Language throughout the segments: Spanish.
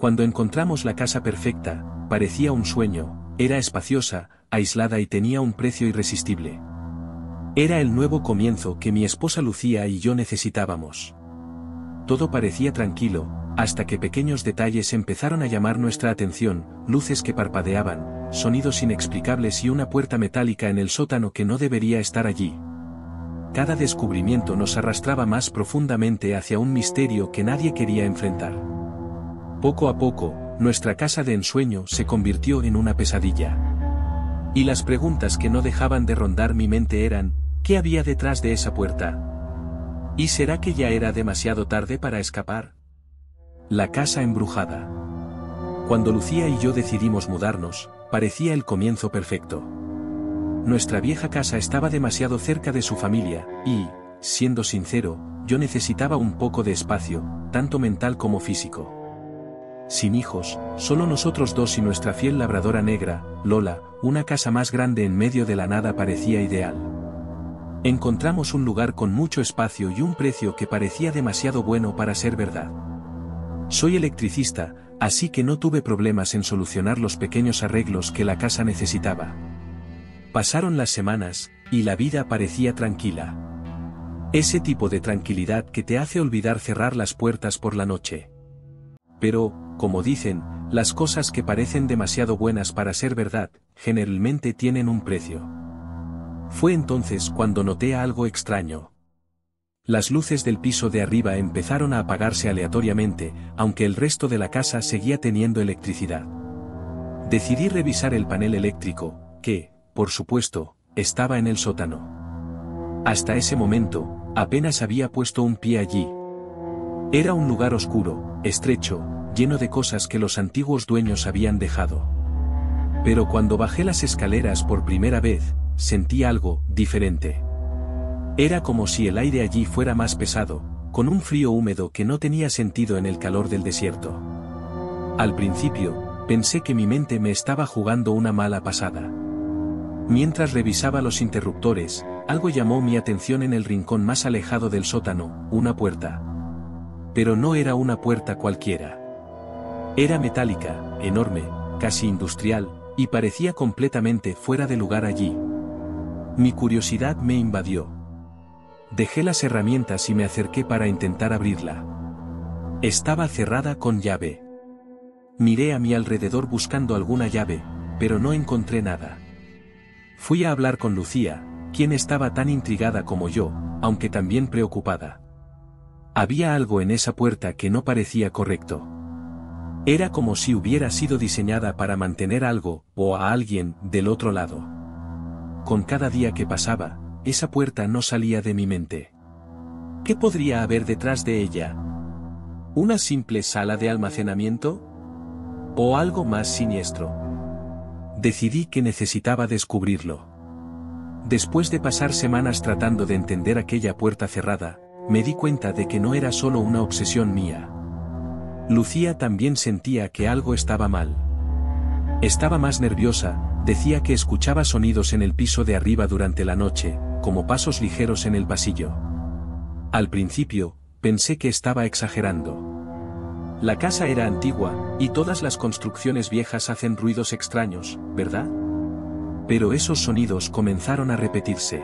Cuando encontramos la casa perfecta, parecía un sueño, era espaciosa, aislada y tenía un precio irresistible. Era el nuevo comienzo que mi esposa Lucía y yo necesitábamos. Todo parecía tranquilo, hasta que pequeños detalles empezaron a llamar nuestra atención, luces que parpadeaban, sonidos inexplicables y una puerta metálica en el sótano que no debería estar allí. Cada descubrimiento nos arrastraba más profundamente hacia un misterio que nadie quería enfrentar. Poco a poco, nuestra casa de ensueño se convirtió en una pesadilla. Y las preguntas que no dejaban de rondar mi mente eran, ¿qué había detrás de esa puerta? ¿Y será que ya era demasiado tarde para escapar? La casa embrujada. Cuando Lucía y yo decidimos mudarnos, parecía el comienzo perfecto. Nuestra vieja casa estaba demasiado cerca de su familia, y, siendo sincero, yo necesitaba un poco de espacio, tanto mental como físico. Sin hijos, solo nosotros dos y nuestra fiel labradora negra, Lola, una casa más grande en medio de la nada parecía ideal. Encontramos un lugar con mucho espacio y un precio que parecía demasiado bueno para ser verdad. Soy electricista, así que no tuve problemas en solucionar los pequeños arreglos que la casa necesitaba. Pasaron las semanas, y la vida parecía tranquila. Ese tipo de tranquilidad que te hace olvidar cerrar las puertas por la noche. Pero, como dicen, las cosas que parecen demasiado buenas para ser verdad, generalmente tienen un precio. Fue entonces cuando noté algo extraño. Las luces del piso de arriba empezaron a apagarse aleatoriamente, aunque el resto de la casa seguía teniendo electricidad. Decidí revisar el panel eléctrico, que, por supuesto, estaba en el sótano. Hasta ese momento, apenas había puesto un pie allí. Era un lugar oscuro, estrecho, lleno de cosas que los antiguos dueños habían dejado. Pero cuando bajé las escaleras por primera vez, sentí algo diferente. Era como si el aire allí fuera más pesado, con un frío húmedo que no tenía sentido en el calor del desierto. Al principio, pensé que mi mente me estaba jugando una mala pasada. Mientras revisaba los interruptores, algo llamó mi atención en el rincón más alejado del sótano, una puerta. Pero no era una puerta cualquiera. Era metálica, enorme, casi industrial, y parecía completamente fuera de lugar allí. Mi curiosidad me invadió. Dejé las herramientas y me acerqué para intentar abrirla. Estaba cerrada con llave. Miré a mi alrededor buscando alguna llave, pero no encontré nada. Fui a hablar con Lucía, quien estaba tan intrigada como yo, aunque también preocupada. Había algo en esa puerta que no parecía correcto. Era como si hubiera sido diseñada para mantener algo, o a alguien, del otro lado. Con cada día que pasaba, esa puerta no salía de mi mente. ¿Qué podría haber detrás de ella? ¿Una simple sala de almacenamiento? ¿O algo más siniestro? Decidí que necesitaba descubrirlo. Después de pasar semanas tratando de entender aquella puerta cerrada, me di cuenta de que no era solo una obsesión mía. Lucía también sentía que algo estaba mal. Estaba más nerviosa, decía que escuchaba sonidos en el piso de arriba durante la noche, como pasos ligeros en el pasillo. Al principio, pensé que estaba exagerando. La casa era antigua, y todas las construcciones viejas hacen ruidos extraños, ¿verdad? Pero esos sonidos comenzaron a repetirse.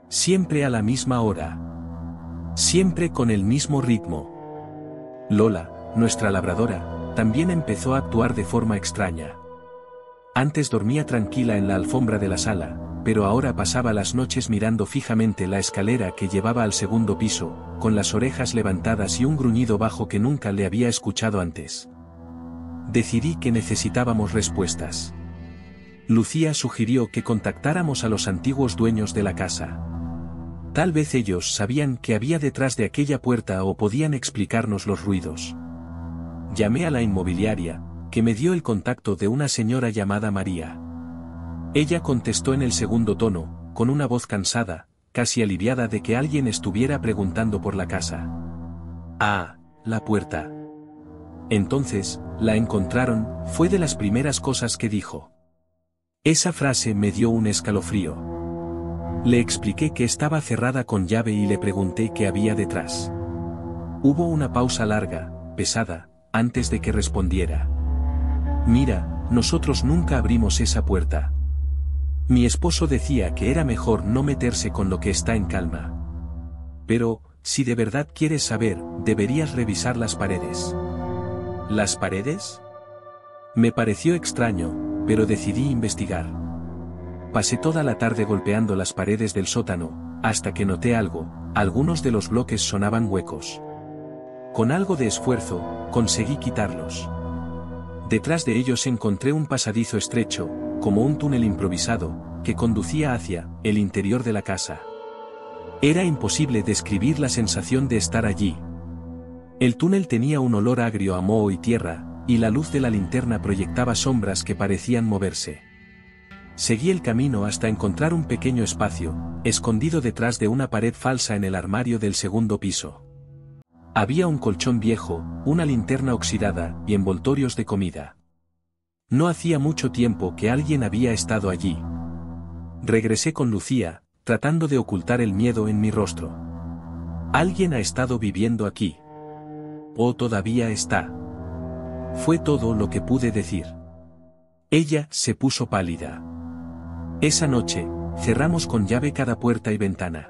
Siempre a la misma hora. Siempre con el mismo ritmo. Lola, nuestra labradora, también empezó a actuar de forma extraña. Antes dormía tranquila en la alfombra de la sala, pero ahora pasaba las noches mirando fijamente la escalera que llevaba al segundo piso, con las orejas levantadas y un gruñido bajo que nunca le había escuchado antes. Decidí que necesitábamos respuestas. Lucía sugirió que contactáramos a los antiguos dueños de la casa. Tal vez ellos sabían qué había detrás de aquella puerta o podían explicarnos los ruidos. Llamé a la inmobiliaria, que me dio el contacto de una señora llamada María. Ella contestó en el segundo tono, con una voz cansada, casi aliviada de que alguien estuviera preguntando por la casa. Ah, la puerta. Entonces, la encontraron, fue de las primeras cosas que dijo. Esa frase me dio un escalofrío. Le expliqué que estaba cerrada con llave y le pregunté qué había detrás. Hubo una pausa larga, pesada, antes de que respondiera. Mira, nosotros nunca abrimos esa puerta. Mi esposo decía que era mejor no meterse con lo que está en calma. Pero, si de verdad quieres saber, deberías revisar las paredes. ¿Las paredes? Me pareció extraño, pero decidí investigar. Pasé toda la tarde golpeando las paredes del sótano, hasta que noté algo: algunos de los bloques sonaban huecos. Con algo de esfuerzo, conseguí quitarlos. Detrás de ellos encontré un pasadizo estrecho, como un túnel improvisado, que conducía hacia el interior de la casa. Era imposible describir la sensación de estar allí. El túnel tenía un olor agrio a moho y tierra, y la luz de la linterna proyectaba sombras que parecían moverse. Seguí el camino hasta encontrar un pequeño espacio, escondido detrás de una pared falsa en el armario del segundo piso. Había un colchón viejo, una linterna oxidada y envoltorios de comida. No hacía mucho tiempo que alguien había estado allí. Regresé con Lucía, tratando de ocultar el miedo en mi rostro. Alguien ha estado viviendo aquí. O todavía está. Fue todo lo que pude decir. Ella se puso pálida. Esa noche, cerramos con llave cada puerta y ventana.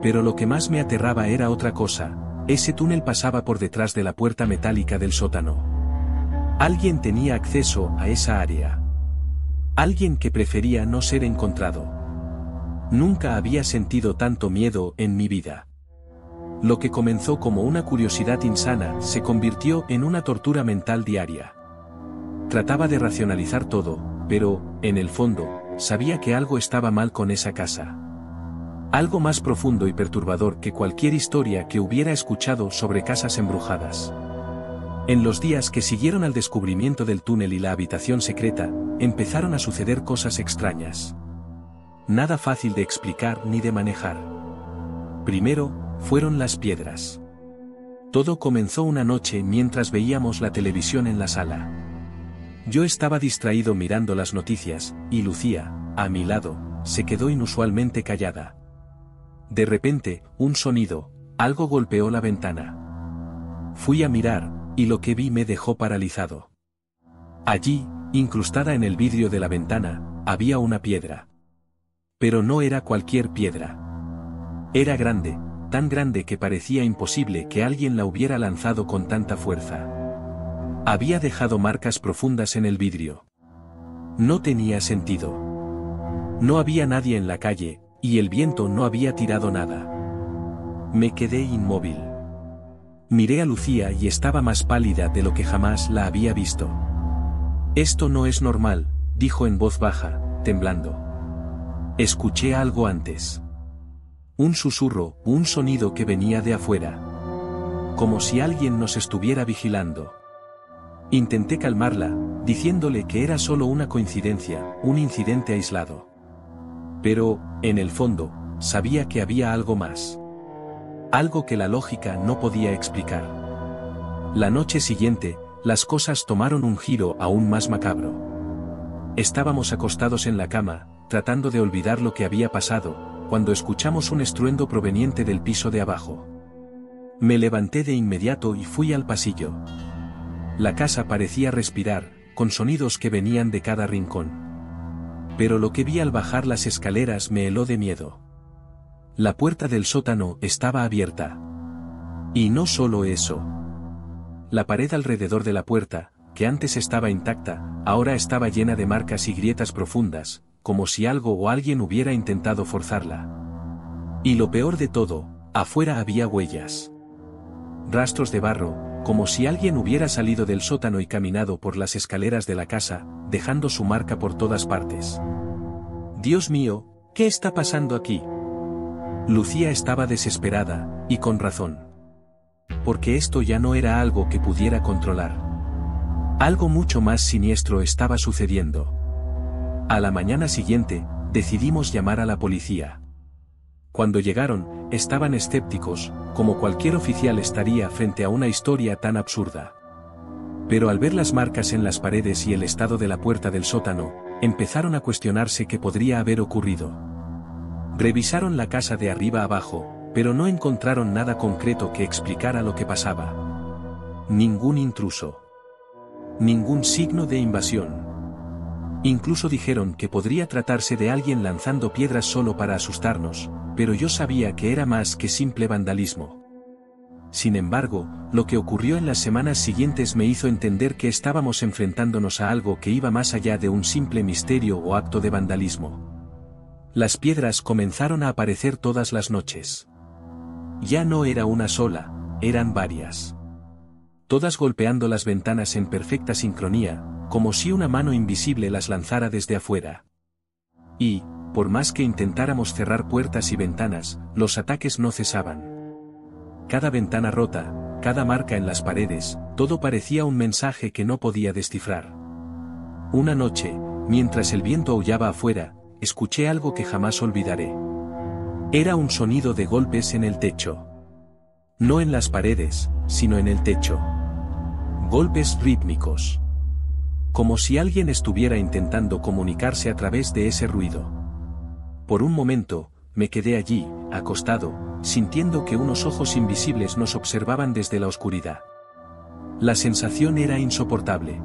Pero lo que más me aterraba era otra cosa: ese túnel pasaba por detrás de la puerta metálica del sótano. Alguien tenía acceso a esa área. Alguien que prefería no ser encontrado. Nunca había sentido tanto miedo en mi vida. Lo que comenzó como una curiosidad insana se convirtió en una tortura mental diaria. Trataba de racionalizar todo, pero, en el fondo, sabía que algo estaba mal con esa casa. Algo más profundo y perturbador que cualquier historia que hubiera escuchado sobre casas embrujadas. En los días que siguieron al descubrimiento del túnel y la habitación secreta, empezaron a suceder cosas extrañas. Nada fácil de explicar ni de manejar. Primero, fueron las piedras. Todo comenzó una noche mientras veíamos la televisión en la sala. Yo estaba distraído mirando las noticias, y Lucía, a mi lado, se quedó inusualmente callada. De repente, un sonido, algo golpeó la ventana. Fui a mirar, y lo que vi me dejó paralizado. Allí, incrustada en el vidrio de la ventana, había una piedra. Pero no era cualquier piedra. Era grande, tan grande que parecía imposible que alguien la hubiera lanzado con tanta fuerza. Había dejado marcas profundas en el vidrio. No tenía sentido. No había nadie en la calle, y el viento no había tirado nada. Me quedé inmóvil. Miré a Lucía y estaba más pálida de lo que jamás la había visto. «Esto no es normal», dijo en voz baja, temblando. Escuché algo antes. Un susurro, un sonido que venía de afuera. Como si alguien nos estuviera vigilando. Intenté calmarla, diciéndole que era solo una coincidencia, un incidente aislado. Pero, en el fondo, sabía que había algo más. Algo que la lógica no podía explicar. La noche siguiente, las cosas tomaron un giro aún más macabro. Estábamos acostados en la cama, tratando de olvidar lo que había pasado, cuando escuchamos un estruendo proveniente del piso de abajo. Me levanté de inmediato y fui al pasillo. La casa parecía respirar, con sonidos que venían de cada rincón. Pero lo que vi al bajar las escaleras me heló de miedo. La puerta del sótano estaba abierta. Y no solo eso. La pared alrededor de la puerta, que antes estaba intacta, ahora estaba llena de marcas y grietas profundas, como si algo o alguien hubiera intentado forzarla. Y lo peor de todo, afuera había huellas. Rastros de barro, como si alguien hubiera salido del sótano y caminado por las escaleras de la casa, dejando su marca por todas partes. Dios mío, ¿qué está pasando aquí? Lucía estaba desesperada, y con razón. Porque esto ya no era algo que pudiera controlar. Algo mucho más siniestro estaba sucediendo. A la mañana siguiente, decidimos llamar a la policía. Cuando llegaron, estaban escépticos, como cualquier oficial estaría frente a una historia tan absurda. Pero al ver las marcas en las paredes y el estado de la puerta del sótano, empezaron a cuestionarse qué podría haber ocurrido. Revisaron la casa de arriba abajo, pero no encontraron nada concreto que explicara lo que pasaba. Ningún intruso. Ningún signo de invasión. Incluso dijeron que podría tratarse de alguien lanzando piedras solo para asustarnos, pero yo sabía que era más que simple vandalismo. Sin embargo, lo que ocurrió en las semanas siguientes me hizo entender que estábamos enfrentándonos a algo que iba más allá de un simple misterio o acto de vandalismo. Las piedras comenzaron a aparecer todas las noches. Ya no era una sola, eran varias. Todas golpeando las ventanas en perfecta sincronía, como si una mano invisible las lanzara desde afuera. Y, por más que intentáramos cerrar puertas y ventanas, los ataques no cesaban. Cada ventana rota, cada marca en las paredes, todo parecía un mensaje que no podía descifrar. Una noche, mientras el viento aullaba afuera, escuché algo que jamás olvidaré. Era un sonido de golpes en el techo. No en las paredes, sino en el techo. Golpes rítmicos. Como si alguien estuviera intentando comunicarse a través de ese ruido. Por un momento, me quedé allí, acostado, sintiendo que unos ojos invisibles nos observaban desde la oscuridad. La sensación era insoportable.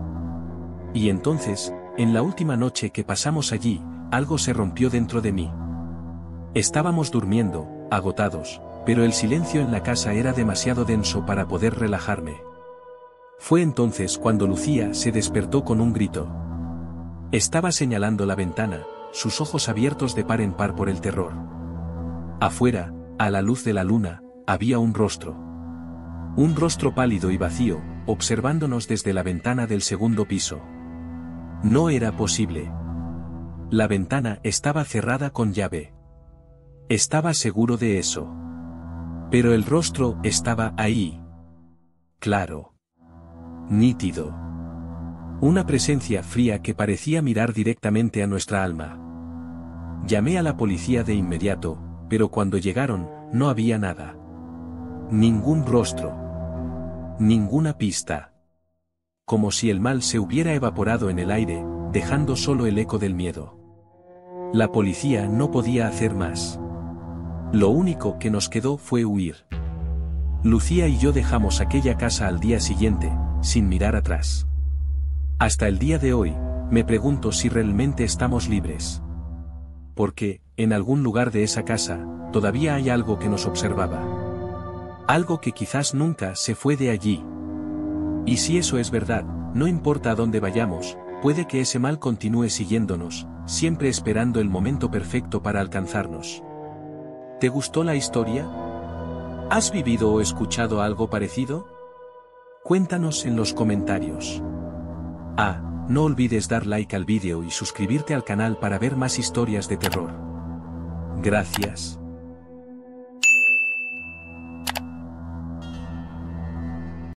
Y entonces, en la última noche que pasamos allí, algo se rompió dentro de mí. Estábamos durmiendo, agotados, pero el silencio en la casa era demasiado denso para poder relajarme. Fue entonces cuando Lucía se despertó con un grito. Estaba señalando la ventana, sus ojos abiertos de par en par por el terror. Afuera, a la luz de la luna, había un rostro. Un rostro pálido y vacío, observándonos desde la ventana del segundo piso. No era posible. La ventana estaba cerrada con llave. Estaba seguro de eso. Pero el rostro estaba ahí. Claro. Nítido. Una presencia fría que parecía mirar directamente a nuestra alma. Llamé a la policía de inmediato, pero cuando llegaron, no había nada. Ningún rostro. Ninguna pista. Como si el mal se hubiera evaporado en el aire, dejando solo el eco del miedo. La policía no podía hacer más. Lo único que nos quedó fue huir. Lucía y yo dejamos aquella casa al día siguiente, sin mirar atrás. Hasta el día de hoy, me pregunto si realmente estamos libres. Porque, en algún lugar de esa casa, todavía hay algo que nos observaba. Algo que quizás nunca se fue de allí. Y si eso es verdad, no importa a dónde vayamos, puede que ese mal continúe siguiéndonos, siempre esperando el momento perfecto para alcanzarnos. ¿Te gustó la historia? ¿Has vivido o escuchado algo parecido? Cuéntanos en los comentarios. No olvides dar like al vídeo y suscribirte al canal para ver más historias de terror. Gracias.